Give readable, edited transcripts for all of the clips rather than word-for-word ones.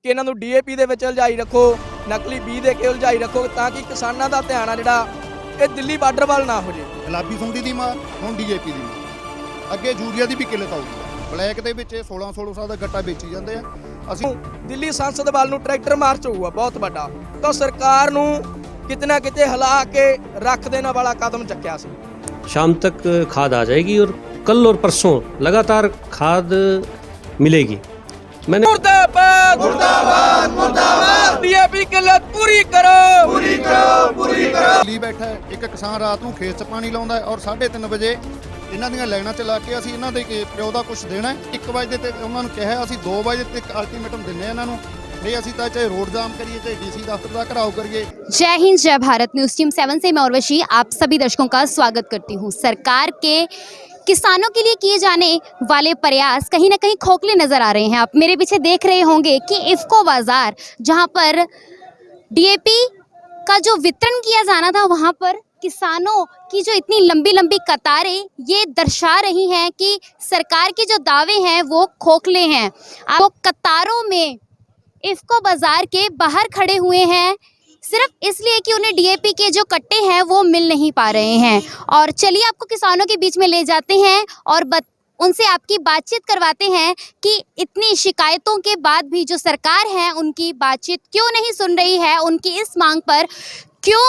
कि इन्हां नूं DAP ਦੇ ਵਿੱਚ ਉਲਝਾਈ ਰੱਖੋ, ਨਕਲੀ ਬੀਜ ਦੇ ਕੇ ਉਲਝਾਈ ਰੱਖੋ ਤਾਂ ਕਿ ਕਿਸਾਨਾਂ ਦਾ ਧਿਆਨ ਆ ਜਿਹੜਾ ਇਹ ਦਿੱਲੀ ਬਾਰਡਰ ਵੱਲ ਨਾ ਹੋ ਜੇ। ਗੁਲਾਬੀ ਸੁੰਡੀ ਦੀ ਮਾਰ, ਹੁਣ DAP ਦੀ ਮਾਰ, ਅੱਗੇ ਯੂਰੀਆ ਦੀ ਵੀ ਕਿੱਲਤ ਆਊਗੀ। ਬਲੈਕ ਦੇ ਵਿੱਚ 1600 ਦਾ ਗੱਟਾ ਵੇਚੀ ਜਾਂਦੇ ਆ। ਅਸੀਂ ਦਿੱਲੀ ਸੰਸਦ ਵੱਲ ਨੂੰ ਟਰੈਕਟਰ ਮਾਰਚ ਹੋਊਗਾ ਬਹੁਤ ਵੱਡਾ, ਤਾਂ ਸਰਕਾਰ ਨੂੰ ਕਿਤੇ ਨਾ ਕਿਤੇ ਹਿਲਾ ਕੇ ਰੱਖ ਦੇਣ वाला कदम चक्या सी। शाम तक खाद आ जाएगी और कल और परसों लगातार खाद मिलेगी। मैंने मुर्दाबाद मुर्दाबाद मुर्दाबाद DAP किल्लत पूरी करो पूरी करो पूरी करो। ਦਿੱਲੀ ਬੈਠਾ ਹੈ, ਇੱਕ ਕਿਸਾਨ ਰਾਤ ਨੂੰ ਖੇਤ 'ਚ ਪਾਣੀ ਲਾਉਂਦਾ ਹੈ ਔਰ 3:30 ਵਜੇ ਇਹਨਾਂ ਦੀਆਂ ਲਾਈਨਾਂ 'ਚ ਲਾ ਕੇ ਅਸੀਂ ਇਹਨਾਂ ਦੇ ਪਿਓ ਦਾ ਕੁਝ ਦੇਣਾ। 1 ਵਜੇ ਤੇ ਉਹਨਾਂ ਨੂੰ ਕਿਹਾ ਅਸੀਂ 2 ਵਜੇ ਤੱਕ ਅਲਟੀਮੇਟਮ ਦਿੰਨੇ ਇਹਨਾਂ ਨੂੰ, नहीं असी तो चाहे रोड जाम करिए चाहे DC दफ्तर का घराव करिए। जय हिंद जय भारत। न्यूज़ टीम 7 से मैं उर्वशी आप सभी दर्शकों का स्वागत करती हूँ। सरकार के किसानों के लिए किए जाने वाले प्रयास कहीं ना कहीं खोखले नज़र आ रहे हैं। आप मेरे पीछे देख रहे होंगे कि इफ़को बाज़ार जहाँ पर DAP का जो वितरण किया जाना था वहाँ पर किसानों की जो इतनी लंबी लंबी कतारें ये दर्शा रही हैं कि सरकार के जो दावे हैं वो खोखले हैं। आप कतारों में इफ़को बाज़ार के बाहर खड़े हुए हैं सिर्फ इसलिए कि उन्हें DAP के जो कट्टे हैं वो मिल नहीं पा रहे हैं। और चलिए आपको किसानों के बीच में ले जाते हैं और उनसे आपकी बातचीत करवाते हैं कि इतनी शिकायतों के बाद भी जो सरकार है उनकी बातचीत क्यों नहीं सुन रही है, उनकी इस मांग पर क्यों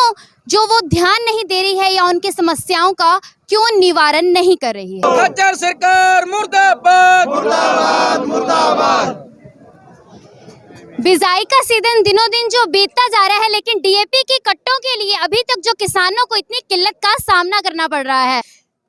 जो वो ध्यान नहीं दे रही है या उनकी समस्याओं का क्यों निवारण नहीं कर रही है। खच्चर सरकार मुर्दाबाद मुर्दाबाद मुर्दाबाद। बिजाई का सीजन दिनों दिन जो बीतता जा रहा है लेकिन DAP के कट्टों के लिए अभी तक जो किसानों को इतनी किल्लत का सामना करना पड़ रहा है।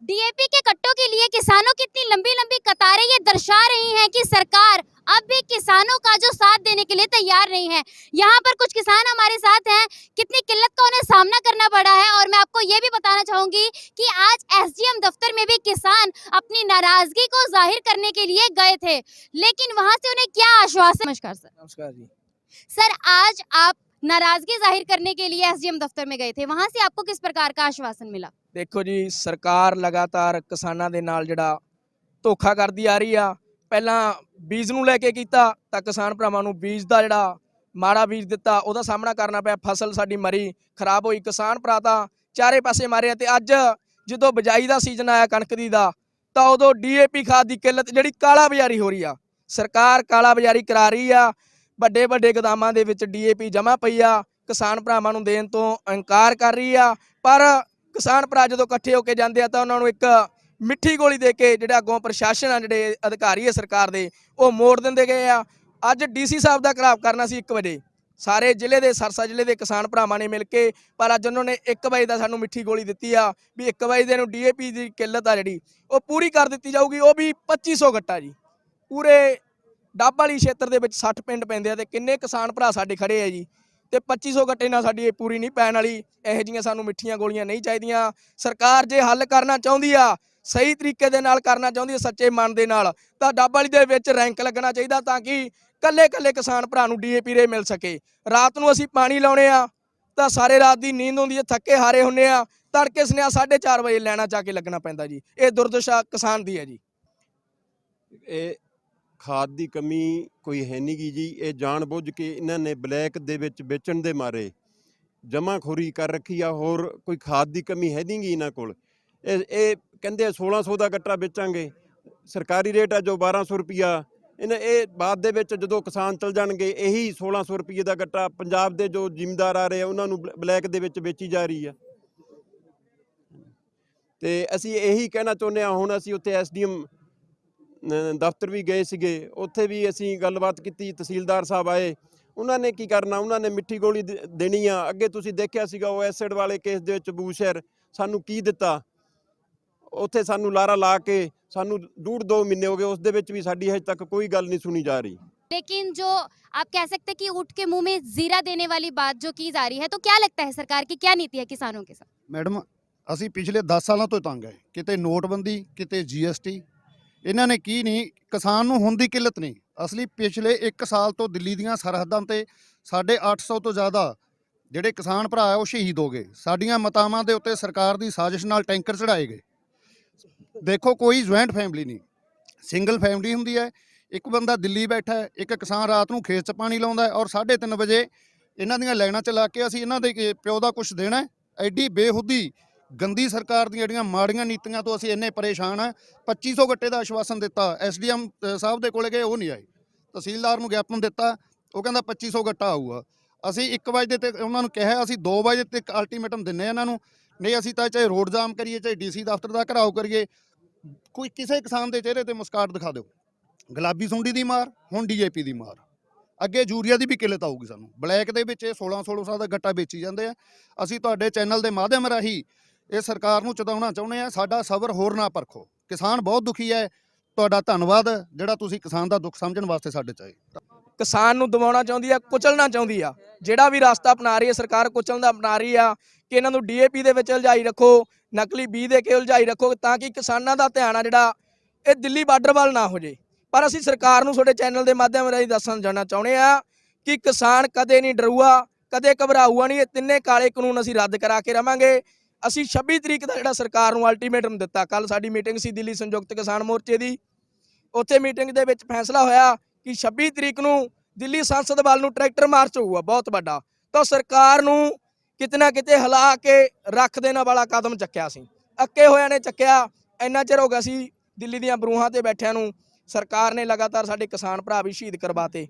DAP के कट्टों के लिए किसानों की इतनी लंबी लंबी कतारें ये दर्शा रही हैं कि सरकार अब भी किसानों का जो साथ देने के लिए तैयार नहीं है। यहाँ पर कुछ किसान हमारे साथ हैं, कितनी किल्लत का उन्हें सामना करना पड़ा है। और मैं आपको ये भी बताना चाहूँगी कि आज SDM दफ्तर में भी किसान अपनी नाराजगी को जाहिर करने के लिए गए थे, लेकिन वहाँ से उन्हें क्या आश्वासन। नमस्कार सर। नमस्कार जी। सर आज आप नाराजगी जाहिर करने के लिए SDM दफ्तर में गए थे, वहाँ से आपको किस प्रकार का आश्वासन मिला? देखो जी, सरकार लगातार किसानां दे नाल जिहड़ा धोखा करदी आ रही आ। ਪਹਿਲਾਂ ਬੀਜ ਨੂੰ ਲੈ ਕੇ ਕੀਤਾ ਤਾਂ ਕਿਸਾਨ ਭਰਾਵਾਂ ਨੂੰ ਬੀਜ ਦਾ ਜਿਹੜਾ ਮਾੜਾ ਬੀਜ ਦਿੱਤਾ ਉਹਦਾ ਸਾਹਮਣਾ ਕਰਨਾ ਪਿਆ। ਫਸਲ ਸਾਡੀ ਮਰੀ ਖਰਾਬ ਹੋਈ, ਕਿਸਾਨ ਭਰਾ ਤਾਂ ਚਾਰੇ ਪਾਸੇ ਮਾਰੇ। ਤੇ ਅੱਜ ਜਦੋਂ ਬਿਜਾਈ ਦਾ ਸੀਜ਼ਨ ਆਇਆ ਕਣਕ ਦੀ ਦਾ ਤਾਂ ਉਦੋਂ DAP ਖਾਦ ਦੀ ਕਿੱਲਤ ਜਿਹੜੀ ਕਾਲਾ ਬਾਜ਼ਾਰੀ ਹੋ ਰਹੀ ਆ, ਸਰਕਾਰ ਕਾਲਾ ਬਾਜ਼ਾਰੀ ਕਰਾ ਰਹੀ ਆ। ਵੱਡੇ ਵੱਡੇ ਗੋਦਾਮਾਂ ਦੇ ਵਿੱਚ DAP ਜਮ੍ਹਾਂ ਪਈ ਆ, ਕਿਸਾਨ ਭਰਾਵਾਂ ਨੂੰ ਦੇਣ ਤੋਂ ਇਨਕਾਰ ਕਰ ਰਹੀ ਆ। ਪਰ ਕਿਸਾਨ ਭਰਾ ਜਦੋਂ ਇਕੱਠੇ ਹੋ ਕੇ ਜਾਂਦੇ ਆ ਤਾਂ ਉਹਨਾਂ ਨੂੰ ਇੱਕ ਮਿੱਠੀ ਗੋਲੀ ਦੇ ਕੇ ਜਿਹੜਾ ਅੱਗੋਂ ਪ੍ਰਸ਼ਾਸਨ ਆ, ਜਿਹੜੇ ਅਧਿਕਾਰੀ ਹੈ ਸਰਕਾਰ ਦੇ, ਉਹ ਮੋੜ ਦਿੰਦੇ ਗਏ ਆ। ਅੱਜ DC ਸਾਹਿਬ ਦਾ ਘਰਾਵ ਕਰਨਾ ਸੀ 1 ਵਜੇ, ਸਾਰੇ ਜ਼ਿਲ੍ਹੇ ਦੇ ਸਰਸਾ ਜ਼ਿਲ੍ਹੇ ਦੇ ਕਿਸਾਨ ਭਰਾਵਾਂ ਨੇ ਮਿਲ ਕੇ, ਪਰ ਅੱਜ ਉਹਨਾਂ ਨੇ 1 ਵਜੇ ਦਾ ਸਾਨੂੰ ਮਿੱਠੀ ਗੋਲੀ ਦਿੱਤੀ ਆ ਵੀ 1 ਵਜੇ ਦੇ ਨੂੰ DAP ਦੀ ਕਿੱਲਤ ਆ ਜਿਹੜੀ ਉਹ ਪੂਰੀ ਕਰ ਦਿੱਤੀ ਜਾਊਗੀ। ਉਹ ਵੀ 2500 ਗੱਟਾ ਜੀ। ਪੂਰੇ ਡੱਬ ਵਾਲੀ ਖੇਤਰ ਦੇ ਵਿੱਚ 60 ਪਿੰਡ ਪੈਂਦੇ ਆ ਤੇ ਕਿੰਨੇ ਕਿਸਾਨ ਭਰਾ ਸਾਡੇ ਖੜੇ ਆ ਜੀ, ਤੇ 2500 ਗੱਟੇ ਨਾਲ ਸਾਡੀ ਇਹ ਪੂਰੀ ਨਹੀਂ ਪੈਣ ਵਾਲੀ। ਇਹੋ ਜਿਹੀਆਂ ਸਾਨੂੰ ਮਿੱਠੀਆਂ ਗੋਲੀਆਂ ਨਹੀਂ ਚਾਹੀਦੀਆਂ। ਸਰਕਾਰ ਜੇ ਹੱਲ ਕਰਨਾ ਚਾਹੁੰਦੀ ਆ, ਸਹੀ ਤਰੀਕੇ ਦੇ ਨਾਲ ਕਰਨਾ ਚਾਹੁੰਦੀ ਹੈ, ਸੱਚੇ ਮਨ ਦੇ ਨਾਲ, ਤਾਂ ਡੱਬ ਵਾਲੀ ਦੇ ਵਿੱਚ ਰੈਂਕ ਲੱਗਣਾ ਚਾਹੀਦਾ ਤਾਂ ਕਿ ਕੱਲੇ ਕੱਲੇ ਕਿਸਾਨ ਭਰਾ ਨੂੰ DAP ਰੇ ਮਿਲ ਸਕੇ। ਰਾਤ ਨੂੰ ਅਸੀਂ ਪਾਣੀ ਲਾਉਣੇ ਆ ਤਾਂ ਸਾਰੇ ਰਾਤ ਦੀ ਨੀਂਦ ਹੁੰਦੀ ਹੈ, ਥੱਕੇ ਹਾਰੇ ਹੁੰਨੇ ਆ, ਤੜਕੇ ਸਨੇਹਾ 4:30 ਵਜੇ ਲੈਣਾ ਜਾ ਕੇ ਲੱਗਣਾ ਪੈਂਦਾ ਜੀ। ਇਹ ਦੁਰਦਸ਼ਾ ਕਿਸਾਨ ਦੀ ਹੈ ਜੀ। ਇਹ ਖਾਦ ਦੀ ਕਮੀ ਕੋਈ ਹੈ ਨਹੀਂ ਗੀ ਜੀ, ਇਹ ਜਾਣ ਬੁੱਝ ਕੇ ਇਹਨਾਂ ਨੇ ਬਲੈਕ ਦੇ ਵਿੱਚ ਵੇਚਣ ਦੇ ਮਾਰੇ ਜਮਾਖੋਰੀ ਕਰ ਰੱਖੀ ਆ। ਹੋਰ ਕੋਈ ਖਾਦ ਦੀ ਕਮੀ ਹੈ ਨਹੀਂ ਗੀ ਇਹਨਾਂ ਕੋਲ। ਇਹ ਕਹਿੰਦੇ 1600 ਦਾ ਗੱਟਾ ਵੇਚਾਂਗੇ, ਸਰਕਾਰੀ ਰੇਟ ਆ ਜੋ 1200 ਰੁਪਈਆ। ਇਹ ਬਾਅਦ ਦੇ ਵਿੱਚ ਜਦੋਂ ਕਿਸਾਨ ਚਲ ਜਾਣਗੇ ਇਹੀ 1600 ਰੁਪਈਏ ਦਾ ਗੱਟਾ ਪੰਜਾਬ ਦੇ ਜੋ ਜ਼ਿਮੀਂਦਾਰ ਆ ਰਹੇ ਆ ਉਹਨਾਂ ਨੂੰ ਬਲੈਕ ਦੇ ਵਿੱਚ ਵੇਚੀ ਜਾ ਰਹੀ ਆ। ਤੇ ਅਸੀਂ ਇਹੀ ਕਹਿਣਾ ਚਾਹੁੰਦੇ ਹਾਂ। ਹੁਣ ਅਸੀਂ ਉੱਥੇ SDM ਦਫ਼ਤਰ ਵੀ ਗਏ ਸੀਗੇ, ਉੱਥੇ ਵੀ ਅਸੀਂ ਗੱਲਬਾਤ ਕੀਤੀ, ਤਹਿਸੀਲਦਾਰ ਸਾਹਿਬ ਆਏ, ਉਹਨਾਂ ਨੇ ਕੀ ਕਰਨਾ, ਉਹਨਾਂ ਨੇ ਮਿੱਠੀ ਗੋਲੀ ਦੇਣੀ ਆ। ਅੱਗੇ ਤੁਸੀਂ ਦੇਖਿਆ ਸੀਗਾ ਉਹ ਐਸਿਡ ਵਾਲੇ ਕੇਸ ਦੇ ਵਿੱਚ ਬੂਸ਼ਰ ਸਾਨੂੰ ਕੀ ਦਿੱਤਾ, ਉੱਥੇ ਸਾਨੂੰ ਲਾਰਾ ਲਾ ਕੇ ਸਾਨੂੰ 1.5-2 महीने हो गए, उस दे विच भी साडी अजे तक कोई गल नहीं सुनी जा रही। लेकिन जो आप कह सकते हैं कि ऊँट के मुंह में जीरा देने वाली बात जो की जा रही है, तो क्या लगता है सरकार की क्या नीति है किसानों के साथ? मैडम ਅਸੀਂ ਪਿਛਲੇ 10 ਸਾਲਾਂ ਤੋਂ ਤੰਗ ਹੈ, ਕਿਤੇ ਨੋਟਬੰਦੀ ਕਿਤੇ GST, ਇਹਨਾਂ ਨੇ ਕੀ ਨਹੀਂ, ਕਿਸਾਨ ਨੂੰ ਹੁਣ ਦੀ ਕਿੱਲਤ ਨਹੀਂ। ਅਸਲੀ ਪਿਛਲੇ 1 ਸਾਲ ਤੋਂ ਦਿੱਲੀ ਦੀਆਂ ਸਰਹੱਦਾਂ ਤੇ 850 ਤੋਂ ਜ਼ਿਆਦਾ ਜਿਹੜੇ ਕਿਸਾਨ ਭਰਾ ਆ ਉਹ ਸ਼ਹੀਦ ਹੋ ਗਏ। ਸਾਡੀਆਂ ਮਤਾਵਾਂ ਦੇ ਉੱਤੇ ਸਰਕਾਰ ਦੀ ਸਾਜ਼ਿਸ਼ ਨਾਲ ਟੈਂਕਰ ਚੜਾਏ ਗਏ। ਦੇਖੋ ਕੋਈ ਜੁਆਇੰਟ ਫੈਮਿਲੀ ਨਹੀਂ, ਸਿੰਗਲ ਫੈਮਿਲੀ ਹੁੰਦੀ ਹੈ। ਇੱਕ ਬੰਦਾ ਦਿੱਲੀ ਬੈਠਾ ਹੈ, ਇੱਕ ਕਿਸਾਨ ਰਾਤ ਨੂੰ ਖੇਤ 'ਚ ਪਾਣੀ ਲਾਉਂਦਾ ਹੈ ਔਰ 3:30 ਵਜੇ ਇਹਨਾਂ ਦੀਆਂ ਲਾਈਨਾਂ 'ਚ ਲਾ ਕੇ ਅਸੀਂ ਇਹਨਾਂ ਦੇ ਪਿਓ ਦਾ ਕੁਝ ਦੇਣਾ ਹੈ। ਐਡੀ ਬੇਹੁਦੀ ਗੰਦੀ ਸਰਕਾਰ ਦੀਆਂ ਜਿਹੜੀਆਂ ਮਾੜੀਆਂ ਨੀਤੀਆਂ ਤੋਂ ਅਸੀਂ ਇੰਨੇ ਪਰੇਸ਼ਾਨ ਆ। 2500 ਗੱਟੇ ਦਾ ਆਸ਼ਵਾਸਨ ਦਿੱਤਾ, ਐਸਡੀਐਮ ਸਾਹਿਬ ਦੇ ਕੋਲੇ ਗਏ, ਉਹ ਨਹੀਂ ਆਏ। ਤਹਿਸੀਲਦਾਰ ਨੂੰ ਗਿਆਪਨ ਦਿੱਤਾ, ਉਹ ਕਹਿੰਦਾ 2500 ਗੱਟਾ ਆਊਗਾ। ਅਸੀਂ 1 ਵਜੇ ਤੇ ਉਹਨਾਂ ਨੂੰ ਕਿਹਾ, ਅਸੀਂ 2 ਵਜੇ ਤੱਕ ਅਲਟੀਮੇਟਮ ਦਿੰਨੇ ਇਹਨਾਂ ਨੂੰ, ਨਹੀਂ ਅਸੀਂ ਤਾਂ ਚਾਹੇ ਰੋਡ ਜਾਮ ਕਰੀਏ, ਚਾਹੇ ਡੀਸੀ ਦਫ਼ਤਰ ਦਾ ਘਰਾਓ ਕਰੀਏ, ਕੋਈ ਕਿਸੇ ਕਿਸਾਨ ਦੇ ਚਿਹਰੇ ਤੇ ਮੁਸਕਾਟ ਦਿਖਾ ਦਿਓ। ਗੁਲਾਬੀ ਸੁੰਡੀ ਦੀ ਮਾਰ, ਹੁਣ ਡੀਏਪੀ ਦੀ ਮਾਰ, ਅੱਗੇ ਯੂਰੀਆ ਦੀ ਵੀ ਕਿੱਲਤ ਆਊਗੀ ਸਾਨੂੰ। ਬਲੈਕ ਦੇ ਵਿੱਚ ਇਹ 1600 ਦਾ ਗੱਟਾ ਵੇਚੀ ਜਾਂਦੇ ਆ। ਅਸੀਂ ਤੁਹਾਡੇ ਚੈਨਲ ਦੇ ਮਾਧਿਅਮ ਰਾਹੀਂ ਇਹ ਸਰਕਾਰ ਨੂੰ ਚੇਤਾਉਣਾ ਚਾਹੁੰਦੇ ਆ, ਸਾਡਾ ਸਬਰ ਹੋਰ ਨਾ ਪਰਖੋ। ਕਿਸਾਨ ਬਹੁਤ ਦੁਖੀ ਹੈ। ਤੁਹਾਡਾ ਧੰਨਵਾਦ ਜਿਹੜਾ ਤੁਸੀਂ ਕਿਸਾਨ ਦਾ ਦੁੱਖ ਸਮਝਣ ਵਾਸਤੇ ਸਾਡੇ 'ਚ ਆਏ। ਕਿਸਾਨ ਨੂੰ ਦਬਾਉਣਾ ਚਾਹੁੰਦੀ ਆ, ਕੁਚਲਣਾ ਚਾਹੁੰਦੀ ਆ। ਜਿਹੜਾ ਵੀ ਰਸਤਾ ਅਪਣਾ ਰਹੀ ਹੈ ਸਰਕਾਰ, ਕੁਚਲਣ ਦਾ ਅਪਣਾ ਰਹੀ ਆ ਕਿ ਇਹਨਾਂ ਨੂੰ ਡੀਏਪੀ ਦੇ ਵਿੱਚ ਉਲਝਾਈ ਰੱਖੋ, ਨਕਲੀ ਬੀਜ ਦੇ ਕੇ ਉਲਝਾਈ ਰੱਖੋ, ਤਾਂ ਕਿ ਕਿਸਾਨਾਂ ਦਾ ਧਿਆਨ ਆ ਜਿਹੜਾ ਇਹ ਦਿੱਲੀ ਬਾਰਡਰ ਵੱਲ ਨਾ ਹੋ ਜੇ। ਪਰ ਅਸੀਂ ਸਰਕਾਰ ਨੂੰ ਤੁਹਾਡੇ ਚੈਨਲ ਦੇ ਮਾਧਿਅਮ ਰਾਹੀਂ ਦੱਸਣ ਜਾਣਾ ਚਾਹੁੰਦੇ ਆ ਕਿ ਕਿਸਾਨ ਕਦੇ ਨਹੀਂ ਡਰੂਆ, ਕਦੇ ਘਬਰਾਊਗਾ ਨਹੀਂ। ਇਹ ਤਿੰਨੇ ਕਾਲੇ ਕਾਨੂੰਨ ਅਸੀਂ ਰੱਦ ਕਰਾ ਕੇ ਰਵਾਂਗੇ। ਅਸੀਂ 26 ਤਰੀਕ ਦਾ ਜਿਹੜਾ ਸਰਕਾਰ ਨੂੰ ਅਲਟੀਮੇਟਮ ਦਿੱਤਾ, ਕੱਲ ਸਾਡੀ ਮੀਟਿੰਗ ਸੀ ਦਿੱਲੀ ਸੰਯੁਕਤ ਕਿਸਾਨ ਮੋਰਚੇ ਦੀ, ਉੱਥੇ ਮੀਟਿੰਗ ਦੇ ਵਿੱਚ ਫੈਸਲਾ ਹੋਇਆ ਕਿ 26 ਤਰੀਕ ਨੂੰ ਦਿੱਲੀ ਸੰਸਦ ਵੱਲ ਨੂੰ ਟਰੈਕਟਰ ਮਾਰਚ ਹੋਊਗਾ ਬਹੁਤ ਵੱਡਾ। ਤਾਂ ਸਰਕਾਰ ਨੂੰ ਕਿਤੇ ਨਾ ਕਿਤੇ ਹਿਲਾ ਕੇ ਰੱਖ ਦੇਣ ਵਾਲਾ ਕਦਮ ਚੱਕਿਆ ਸੀ, ਅੱਕੇ ਹੋਇਆਂ ਨੇ ਚੱਕਿਆ। ਇੰਨਾ ਚਿਰ ਹੋ ਗਿਆ ਸੀ ਦਿੱਲੀ ਦੀਆਂ ਬਰੂਹਾਂ ਤੇ ਬੈਠਿਆਂ ਨੂੰ। ਸਰਕਾਰ ਨੇ ਲਗਾਤਾਰ ਸਾਡੇ ਕਿਸਾਨ ਭਰਾ ਵੀ ਸ਼ਹੀਦ ਕਰਵਾਤੇ।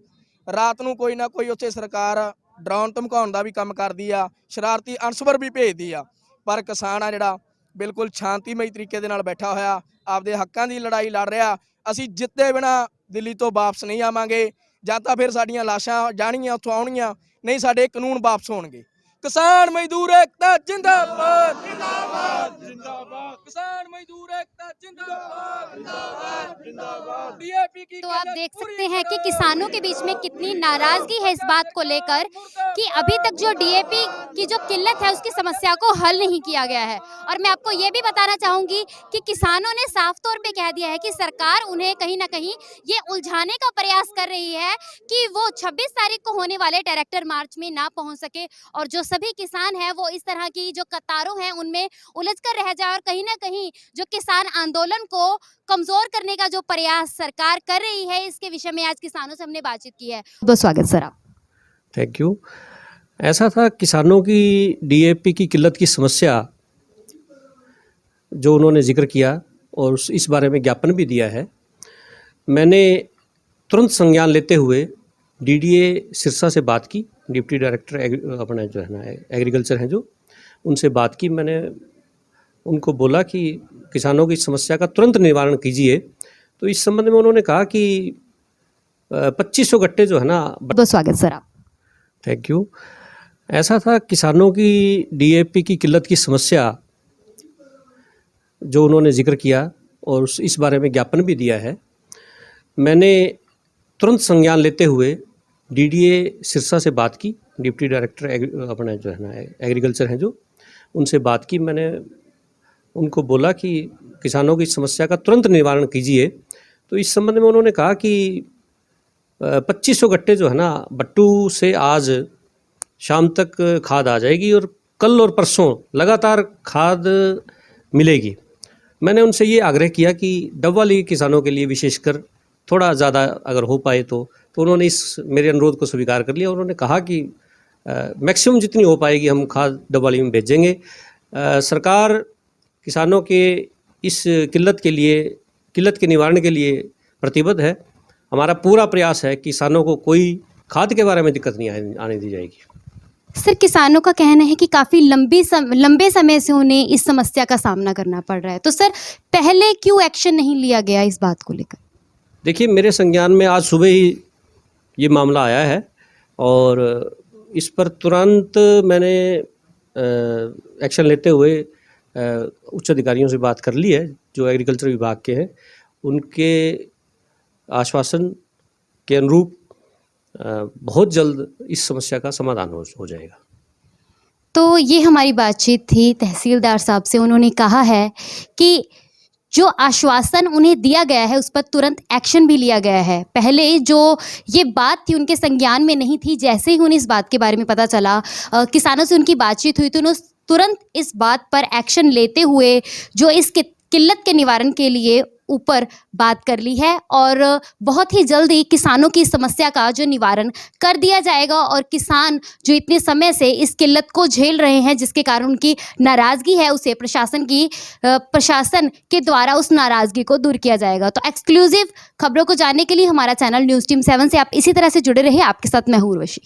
ਰਾਤ ਨੂੰ ਕੋਈ ਨਾ ਕੋਈ ਉੱਥੇ ਸਰਕਾਰ ਡਰਾਉਣ ਧਮਕਾਉਣ ਦਾ ਵੀ ਕੰਮ ਕਰਦੀ ਆ, ਸ਼ਰਾਰਤੀ ਅਨਸਰ ਵੀ ਭੇਜਦੀ ਆ। ਪਰ ਕਿਸਾਨ ਆ ਜਿਹੜਾ ਬਿਲਕੁਲ ਸ਼ਾਂਤੀਮਈ ਤਰੀਕੇ ਦੇ ਨਾਲ ਬੈਠਾ ਹੋਇਆ, ਆਪਦੇ ਹੱਕਾਂ ਦੀ ਲੜਾਈ ਲੜ ਰਿਹਾ। ਅਸੀਂ ਜਿੱਤੇ ਬਿਨਾ ਦਿੱਲੀ ਤੋਂ ਵਾਪਸ ਨਹੀਂ ਆਵਾਂਗੇ। ਜਾਂ ਤਾਂ ਫਿਰ ਸਾਡੀਆਂ ਲਾਸ਼ਾਂ ਜਾਣਗੀਆਂ, ਉੱਥੋਂ ਆਉਣਗੀਆਂ, ਨਹੀਂ ਸਾਡੇ ਕਾਨੂੰਨ ਵਾਪਸ ਹੋਣਗੇ। ਕਿਸਾਨ ਮਜ਼ਦੂਰ ਏਕਤਾ ਜਿੰਦਾਬਾਦ, ਜਿੰਦਾਬਾਦ, जिंदाबाद। किसान मजदूर एकता जिंदाबाद, जिंदाबाद, जिंदाबाद। डीएपी की तो आप देख सकते हैं कि किसानों के बीच में कितनी नाराजगी है इस बात को लेकर कि अभी तक जो डीएपी की जो किल्लत है उसकी समस्या को हल नहीं किया गया है। और मैं आपको ये भी बताना चाहूंगी कि किसानों ने साफ तौर पे कह दिया है कि सरकार उन्हें कहीं ना कहीं ये उलझाने का प्रयास कर रही है कि वो 26 तारीख को होने वाले ट्रैक्टर मार्च में ना पहुंच सके और जो सभी किसान हैं वो इस तरह की जो कतारों हैं उनमें उलझ कर रह जाए। और कहीं ना कहीं जो किसान आंदोलन को कमजोर करने का जो प्रयास सरकार कर रही है, इसके विषय में आज किसानों से हमने बातचीत की है। बहुत स्वागत सर आप। Thank you. ऐसा था, किसानों की डीएपी की किल्लत की समस्या जो उन्होंने जिक्र किया और इस बारे में ज्ञापन भी दिया है। मैंने तुरंत संज्ञान लेते हुए डीडीए सिरसा से बात की, डिप्टी डायरेक्टर अपना जो है ना एग्रीकल्चर हैं जो, उनसे बात की। मैंने उनको बोला कि किसानों की समस्या का तुरंत निवारण कीजिए। तो इस संबंध में उन्होंने कहा कि 2500 गट्टे जो है ना। बहुत स्वागत सर आप। Thank you. ऐसा था, किसानों की डीएपी की किल्लत की समस्या जो उन्होंने जिक्र किया और इस बारे में ज्ञापन भी दिया है। मैंने तुरंत संज्ञान लेते हुए डीडीए सिरसा से बात की, डिप्टी डायरेक्टर अपना जो है ना एग्रीकल्चर हैं जो, उनसे बात की। मैंने उनको बोला कि किसानों की समस्या का तुरंत निवारण कीजिए। तो इस संबंध में उन्होंने कहा कि 2500 गट्टे जो है ना बट्टू से आज शाम तक खाद आ जाएगी और कल और परसों लगातार खाद मिलेगी। मैंने उनसे ये आग्रह किया कि डब्बा ली किसानों के लिए विशेषकर थोड़ा ज़्यादा अगर हो पाए तो उन्होंने इस मेरे अनुरोध को स्वीकार कर लिया। उन्होंने कहा कि मैक्सिमम जितनी हो पाएगी हम खाद डब्बाली में भेजेंगे। सरकार किसानों के इस किल्लत के निवारण के लिए प्रतिबद्ध है। हमारा पूरा प्रयास है कि किसानों को कोई खाद के बारे में दिक्कत नहीं आने दी जाएगी। सर, किसानों का कहना है कि काफ़ी लंबे समय से उन्हें इस समस्या का सामना करना पड़ रहा है। तो सर, पहले क्यों एक्शन नहीं लिया गया इस बात को लेकर? देखिए, मेरे संज्ञान में आज सुबह ही ये मामला आया है और इस पर तुरंत मैंने एक्शन लेते हुए उच्च अधिकारियों से बात कर ली है जो एग्रीकल्चर विभाग के हैं। उनके आश्वासन के अनुरूप बहुत जल्द इस समस्या का समाधान हो जाएगा। तो ये हमारी बातचीत थी तहसीलदार साहब से। उन्होंने कहा है कि जो आश्वासन उन्हें दिया गया है उस पर तुरंत एक्शन भी लिया गया है। पहले जो ये बात थी उनके संज्ञान में नहीं थी। जैसे ही उन्हें इस बात के बारे में पता चला, किसानों से उनकी बातचीत हुई, तो उन्होंने तुरंत इस बात पर एक्शन लेते हुए जो इस किल्लत के निवारण के लिए ऊपर बात कर ली है और बहुत ही जल्दी किसानों की समस्या का जो निवारण कर दिया जाएगा और किसान जो इतने समय से इस किल्लत को झेल रहे हैं जिसके कारण उनकी नाराज़गी है उसे प्रशासन के द्वारा उस नाराज़गी को दूर किया जाएगा। तो एक्सक्लूसिव खबरों को जानने के लिए हमारा चैनल न्यूज़ टीम 7 से आप इसी तरह से जुड़े रहे। आपके साथ मैं हूँ उर्वशी।